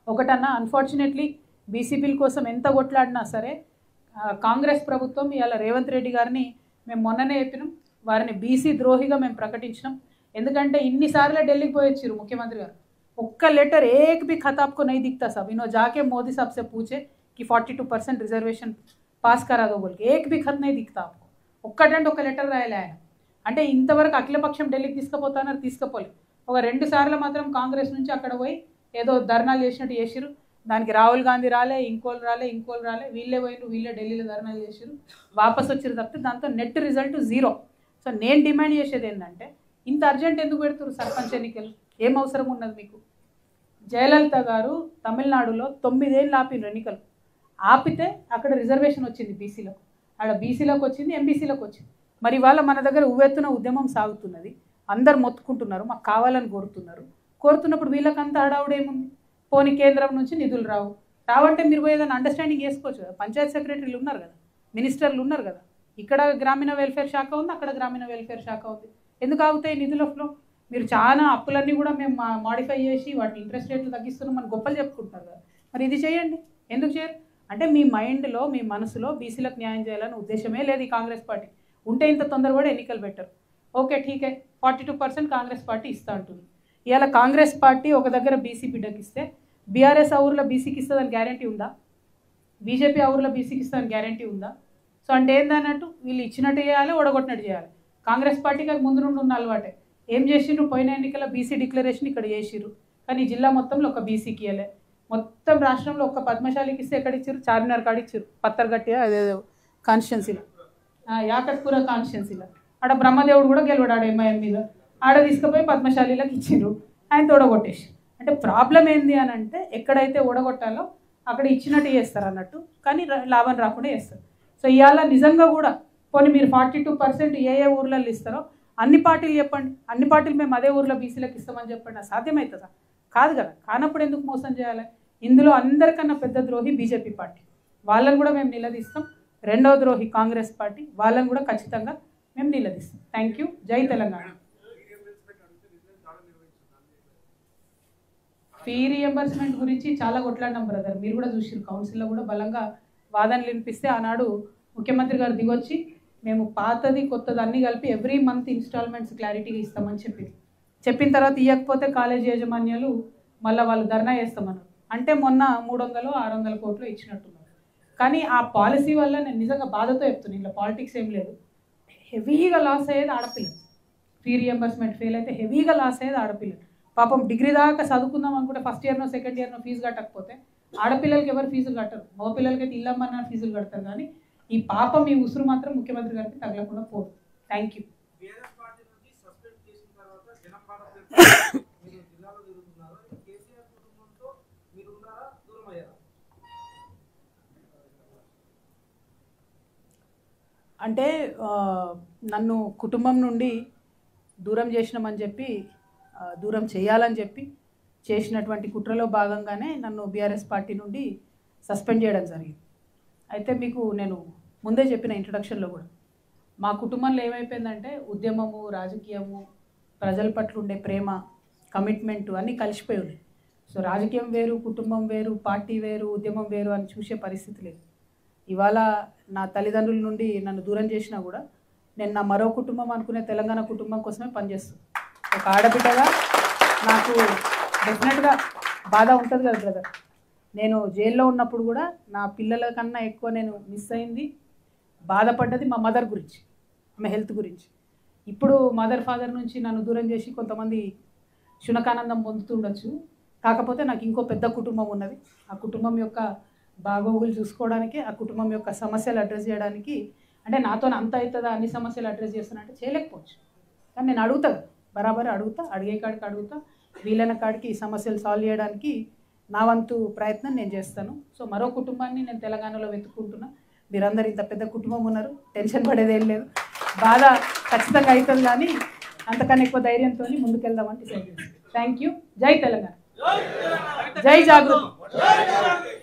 ఒకటన్నా unfortunately BC bill కోసం ఎంత కొట్లాడినా సరే కాంగ్రెస్ ప్రభుత్వం ఇవాళ రేవంత్ రెడ్డి గారిని మేము మొన్ననే చెప్పినాం, వారిని బీసీ ద్రోహిగా మేము ప్రకటించినాం. ఎందుకంటే ఇన్నిసార్లు ఢిల్లీకి పోయొచ్చారు ముఖ్యమంత్రి గారు, ఒక్క లెటర్ ఏక్ भी खत आपको नहीं दिखता साहब, इन्हों जाके मोदी साहब से पूछे कि 42% रिजर्वेशन पास करा दो बोल के, एक भी खत नहीं दिखता आपको. ఒక్కటంటే ఒక లెటర్ రాయలే ఆయన. అంటే ఇంతవరకు అఖిలపక్షం ఢిల్లీకి తీసుకుపోతానని తీసుకుపోలేదు. ఒక 2 సార్లు మాత్రం కాంగ్రెస్ నుంచి అక్కడ పోయి ఏదో ధర్నాలు చేసినట్టు చేసిరు. దానికి రాహుల్ గాంధీ రాలే, ఇంకోళ్ళు రాలే, వీళ్ళే పోయినారు, వీళ్ళే ఢిల్లీలో ధర్నాలు చేసిరు, వాపస్ వచ్చారు తప్పితే దాంతో నెట్ రిజల్ట్ 0. సో నేను డిమాండ్ చేసేది ఏంటంటే, ఇంత అర్జెంట్ ఎందుకు పెడుతున్నారు సర్పంచ్ ఎన్నికలు? ఏం అవసరం ఉన్నది మీకు? జయలలిత గారు తమిళనాడులో 9 ఏళ్ళు ఆపిన ఎన్నికలు, ఆపితే అక్కడ రిజర్వేషన్ వచ్చింది బీసీలకు, అక్కడ బీసీలకు వచ్చింది, ఎంబీసీలకు వచ్చింది. మరి ఇవాళ మన దగ్గర ఉవ్వెత్తున ఉద్యమం సాగుతున్నది, అందరు మొత్తుకుంటున్నారు, మాకు కావాలని కోరుతున్నప్పుడు వీళ్ళకంతా హడావుడేముంది? పోనీ కేంద్రం నుంచి నిధులు రావంటే మీరు ఏదైనా అండర్స్టాండింగ్ చేసుకోవచ్చు కదా. పంచాయత్ సెక్రటరీలు ఉన్నారు కదా, మినిస్టర్లు ఉన్నారు కదా, ఇక్కడ గ్రామీణ వెల్ఫేర్ శాఖ ఉంది, అక్కడ గ్రామీణ వెల్ఫేర్ శాఖ ఉంది, ఎందుకు ఆగుతాయి నిధుల ఫ్లో? మీరు చాలా అప్పులన్నీ కూడా మేము మాడిఫై చేసి వాటిని ఇంట్రెస్ట్ రేట్లు తగ్గిస్తున్నాం అని గొప్పలు చెప్పుకుంటున్నారు కదా, మరి ఇది చేయండి. ఎందుకు చేయరు? అంటే మీ మైండ్లో, మీ మనసులో బీసీలకు న్యాయం చేయాలని ఉద్దేశమే లేదు ఈ కాంగ్రెస్ పార్టీ. ఉంటే ఇంత తొందరపడి ఎన్నికలు పెట్టరు. ఓకే ఠీకే, 42% కాంగ్రెస్ పార్టీ ఇస్తూ ఉంటుంది. ఇవాళ కాంగ్రెస్ పార్టీ ఒక దగ్గర బీసీ బిడ్డకి ఇస్తే బీఆర్ఎస్ ఆ ఊర్లో బీసీకి ఇస్తుందని గ్యారంటీ ఉందా? బీజేపీ ఆ ఊర్లో బీసీకి ఇస్తుందని గ్యారంటీ ఉందా? సో అంటే ఏందన్నట్టు, వీళ్ళు ఇచ్చినట్టు చేయాలి, ఓడగొట్టినట్టు చేయాలి. కాంగ్రెస్ పార్టీకి అది ముందు నుండి ఉన్న అలవాటే. ఏం చేసిండ్రు? పోయిన ఎన్నికల బీసీ డిక్లరేషన్ ఇక్కడ చేసిర్రు, కానీ జిల్లా మొత్తంలో ఒక బీసీకి ఇవ్వలే. మొత్తం రాష్ట్రంలో ఒక పద్మశాలికి ఇస్తే ఎక్కడ ఇచ్చారు? చార్మినార్ కాడ ఇచ్చారు, పత్తర్గట్టి అదేదో కాన్స్టిట్యున్సీలో, యాకత్పుర కాన్స్టిట్యున్సీలో. ఆడ బ్రహ్మదేవుడు కూడా గెలవడాడు ఎంఐఎం మీద, ఆడ తీసుకుపోయి పద్మశాలిలకు ఇచ్చిండ్రు, ఆయన తోడగొట్టేసి. అంటే ప్రాబ్లం ఏంది అని అంటే, ఎక్కడైతే ఓడగొట్టాలో అక్కడ ఇచ్చినట్టు చేస్తారు అన్నట్టు, కానీ లాభం రాకుండా చేస్తారు. సో ఇవాళ నిజంగా కూడా పోనీ మీరు 42% ఏ ఊర్లలో ఇస్తారో అన్ని పార్టీలు చెప్పండి, అన్ని పార్టీలు మేము అదే ఊర్లో బీసీలకు ఇస్తామని చెప్పండి. సాధ్యమవుతుందా? కాదు కదా. కానప్పుడు ఎందుకు మోసం చేయాలి? ఇందులో అందరికన్నా పెద్ద ద్రోహి బీజేపీ పార్టీ, వాళ్ళని కూడా మేము నిలదీస్తాం. రెండవ ద్రోహి కాంగ్రెస్ పార్టీ, వాళ్ళని కూడా ఖచ్చితంగా మేము నిలదీస్తాం. Thank you. జై తెలంగాణ. ఫీ రీఎంబర్స్మెంట్ గురించి చాలా కొట్లాడినాం బ్రదర్, మీరు కూడా చూసారు. కౌన్సిల్లో కూడా బలంగా వాదనలు వినిపిస్తే ఆనాడు ముఖ్యమంత్రి గారు దిగొచ్చి మేము పాతది కొత్తది అన్నీ కలిపి ఎవ్రీ మంత్ ఇన్స్టాల్మెంట్స్ క్లారిటీగా ఇస్తామని చెప్పిన తర్వాత ఇవ్వకపోతే కాలేజ్ యాజమాన్యాలు మళ్ళీ వాళ్ళు ధర్నా చేస్తామన్నారు. అంటే మొన్న 300-600 కోట్లు ఇచ్చినట్టున్నారు. కానీ ఆ పాలసీ వల్ల నేను నిజంగా బాధతో చెప్తున్నాను, ఇలా పాలిటిక్స్ ఏం లేదు, హెవీగా లాస్ అయ్యేది ఆడపిల్లలు. ఫీ రీఎంబర్స్మెంట్ ఫెయిల్ అయితే హెవీగా లాస్ అయ్యేది ఆడపిల్లలు. పాపం డిగ్రీ దాకా చదువుకుందాం అనుకుంటే ఫస్ట్ ఇయర్నో సెకండ్ ఇయర్నో ఫీజు కట్టకపోతే ఆడపిల్లలకి ఎవరు ఫీజులు కట్టరు, మగపిల్లలకైతే ఇల్లమ్మన్న ఫీజులు కడతారు. కానీ ఈ పాపం, ఈ ఉసురు మాత్రం ముఖ్యమంత్రి గారికి తగలకుండా పోదు. Thank you. అంటే నన్ను కుటుంబం నుండి దూరం చేసినామని చెప్పి, దూరం చేయాలని చెప్పి చేసినటువంటి కుట్రలో భాగంగానే నన్ను బీఆర్ఎస్ పార్టీ నుండి సస్పెండ్ చేయడం జరిగింది. అయితే మీకు నేను ముందే చెప్పిన ఇంట్రడక్షన్లో కూడా, మా కుటుంబంలో ఏమైపోయిందంటే ఉద్యమము, రాజకీయము, ప్రజల పట్ల ఉండే ప్రేమ, కమిట్మెంటు అన్నీ కలిసిపోయి ఉన్నాయి. సో రాజకీయం వేరు, కుటుంబం వేరు, పార్టీ వేరు, ఉద్యమం వేరు అని చూసే పరిస్థితి లేదు. ఇవాళ నా తల్లిదండ్రుల నుండి నన్ను దూరం చేసినా కూడా నేను నా మరో కుటుంబం అనుకునే తెలంగాణ కుటుంబం కోసమే పనిచేస్తాను. ఒక ఆడబిడ్డగా నాకు డెఫినెట్గా బాధ ఉంటుంది కదా బ్రదర్. నేను జైల్లో ఉన్నప్పుడు కూడా నా పిల్లల కన్నా ఎక్కువ నేను మిస్ అయింది, బాధపడ్డది మా మదర్ గురించి, ఆమె హెల్త్ గురించి. ఇప్పుడు మదర్ ఫాదర్ నుంచి నన్ను దూరం చేసి కొంతమంది శునకానందం పొందుతుండొచ్చు, కాకపోతే నాకు ఇంకో పెద్ద కుటుంబం ఉన్నది. ఆ కుటుంబం యొక్క బాగోగులు చూసుకోవడానికి, ఆ కుటుంబం యొక్క సమస్యలు అడ్రస్ చేయడానికి, అంటే నాతో అంత అవుతుందా అన్ని సమస్యలు అడ్రస్ చేస్తానంటే చేయలేకపోవచ్చు. కానీ నేను అడుగుతా, బరాబర్ అడుగుతా, అడిగే కాడికి అడుగుతా, వీలైన కాడికి ఈ సమస్యలు సాల్వ్ చేయడానికి నా వంతు ప్రయత్నం నేను చేస్తాను. సో మరో కుటుంబాన్ని నేను తెలంగాణలో వెతుక్కుంటున్నా. మీరందరూ ఇంత పెద్ద కుటుంబం ఉన్నారు, టెన్షన్ పడేదేం లేదు, బాధ ఖచ్చితంగా అవుతుంది, కానీ అంతకన్నా ఎక్కువ ధైర్యంతో ముందుకెళ్దామని డిసైడ్ చేస్తాను. Thank you. జై తెలంగాణ, జై జాగృతి.